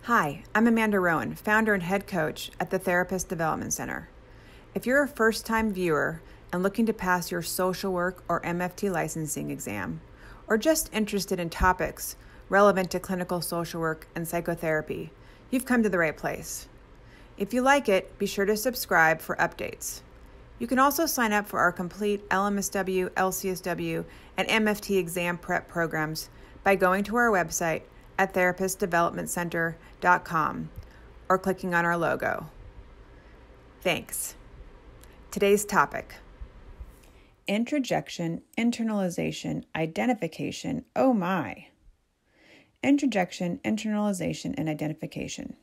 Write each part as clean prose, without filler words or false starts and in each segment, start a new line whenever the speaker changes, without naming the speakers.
Hi, I'm Amanda Rowan, founder and head coach at the Therapist Development Center. If you're a first-time viewer and looking to pass your social work or MFT licensing exam, or just interested in topics relevant to clinical social work and psychotherapy, you've come to the right place. If you like it, be sure to subscribe for updates. You can also sign up for our complete LMSW, LCSW, and MFT exam prep programs by going to our website at therapistdevelopmentcenter.com or clicking on our logo. Thanks. Today's topic: Introjection, Internalization, Identification. Oh my! Introjection, Internalization, and Identification.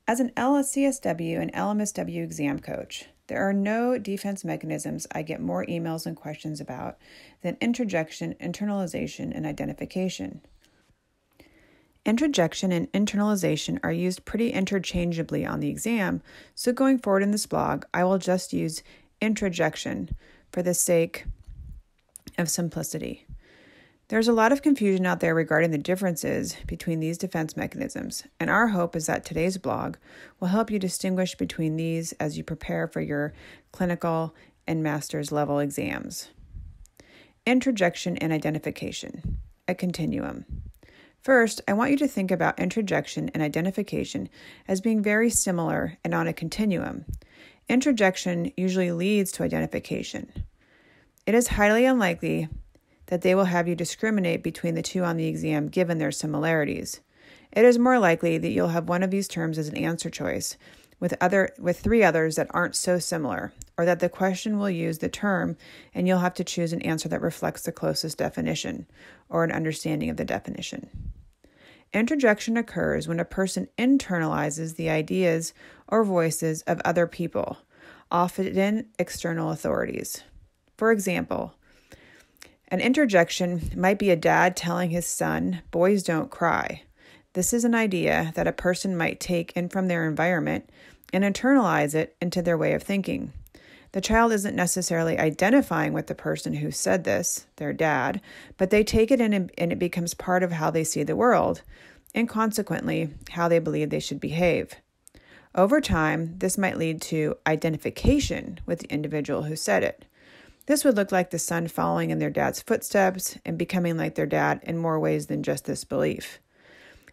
As an LCSW and LMSW exam coach, there are no defense mechanisms I get more emails and questions about than introjection, internalization, and identification. Introjection and internalization are used pretty interchangeably on the exam, so going forward in this blog, I will just use introjection for the sake of simplicity. There's a lot of confusion out there regarding the differences between these defense mechanisms, and our hope is that today's blog will help you distinguish between these as you prepare for your clinical and master's level exams. Introjection and identification, a continuum. First, I want you to think about introjection and identification as being very similar and on a continuum. Introjection usually leads to identification. It is highly unlikely that they will have you discriminate between the two on the exam given their similarities. It is more likely that you'll have one of these terms as an answer choice with three others that aren't so similar, or that the question will use the term and you'll have to choose an answer that reflects the closest definition or an understanding of the definition. Introjection occurs when a person internalizes the ideas or voices of other people, often external authorities. For example, an introjection might be a dad telling his son, "Boys don't cry." This is an idea that a person might take in from their environment and internalize it into their way of thinking. The child isn't necessarily identifying with the person who said this, their dad, but they take it in and it becomes part of how they see the world, and consequently, how they believe they should behave. Over time, this might lead to identification with the individual who said it. This would look like the son following in their dad's footsteps and becoming like their dad in more ways than just this belief.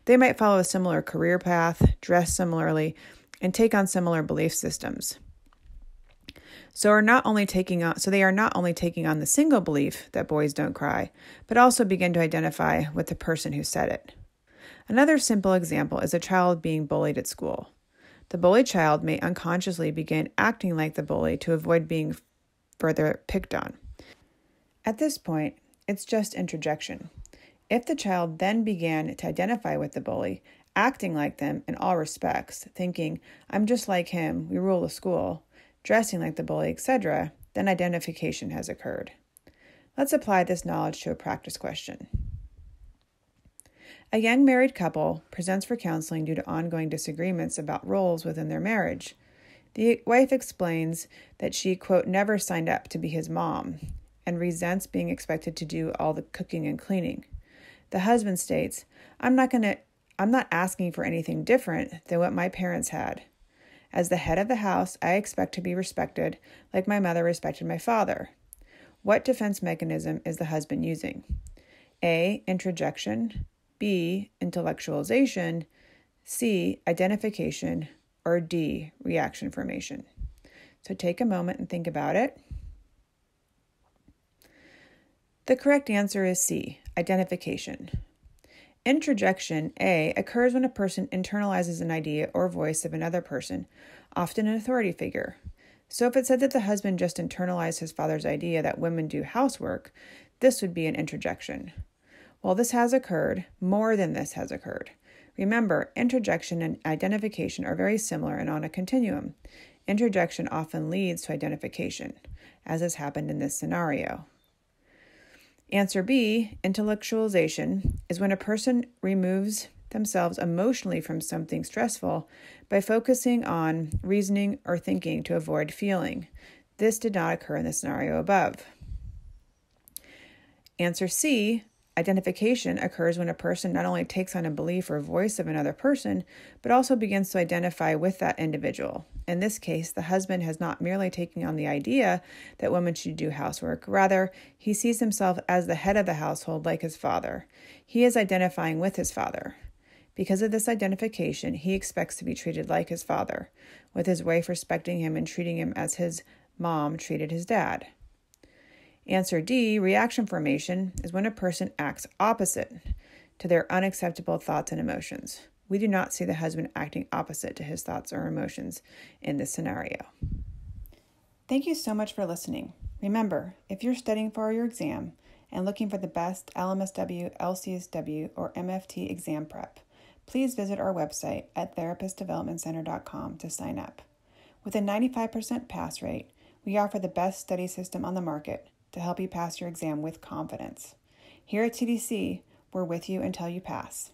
They might follow a similar career path, dress similarly, and take on similar belief systems. So they are not only taking on the single belief that boys don't cry, but also begin to identify with the person who said it. Another simple example is a child being bullied at school. The bullied child may unconsciously begin acting like the bully to avoid being further picked on. At this point, it's just introjection. If the child then began to identify with the bully, acting like them in all respects, thinking, "I'm just like him, we rule the school," dressing like the bully, etc., then identification has occurred. Let's apply this knowledge to a practice question. A young married couple presents for counseling due to ongoing disagreements about roles within their marriage. The wife explains that she, quote, never signed up to be his mom and resents being expected to do all the cooking and cleaning. The husband states, I'm not asking for anything different than what my parents had. As the head of the house, I expect to be respected like my mother respected my father. What defense mechanism is the husband using? A, introjection, B, intellectualization, C, identification, or D, reaction formation. So take a moment and think about it. The correct answer is C, identification. Introjection, A, occurs when a person internalizes an idea or voice of another person, often an authority figure. So if it said that the husband just internalized his father's idea that women do housework, this would be an introjection. Well, this has occurred, more than this has occurred. Remember, introjection and identification are very similar and on a continuum. Introjection often leads to identification, as has happened in this scenario. Answer B, intellectualization, is when a person removes themselves emotionally from something stressful by focusing on reasoning or thinking to avoid feeling. This did not occur in the scenario above. Answer C, Identification occurs when a person not only takes on a belief or voice of another person, but also begins to identify with that individual. In this case, the husband has not merely taken on the idea that women should do housework. Rather, he sees himself as the head of the household like his father. He is identifying with his father. Because of this identification, he expects to be treated like his father, with his wife respecting him and treating him as his mom treated his dad. Answer D, reaction formation, is when a person acts opposite to their unacceptable thoughts and emotions. We do not see the husband acting opposite to his thoughts or emotions in this scenario. Thank you so much for listening. Remember, if you're studying for your exam and looking for the best LMSW, LCSW, or MFT exam prep, please visit our website at therapistdevelopmentcenter.com to sign up. With a 95% pass rate, we offer the best study system on the market to help you pass your exam with confidence. Here at TDC, we're with you until you pass.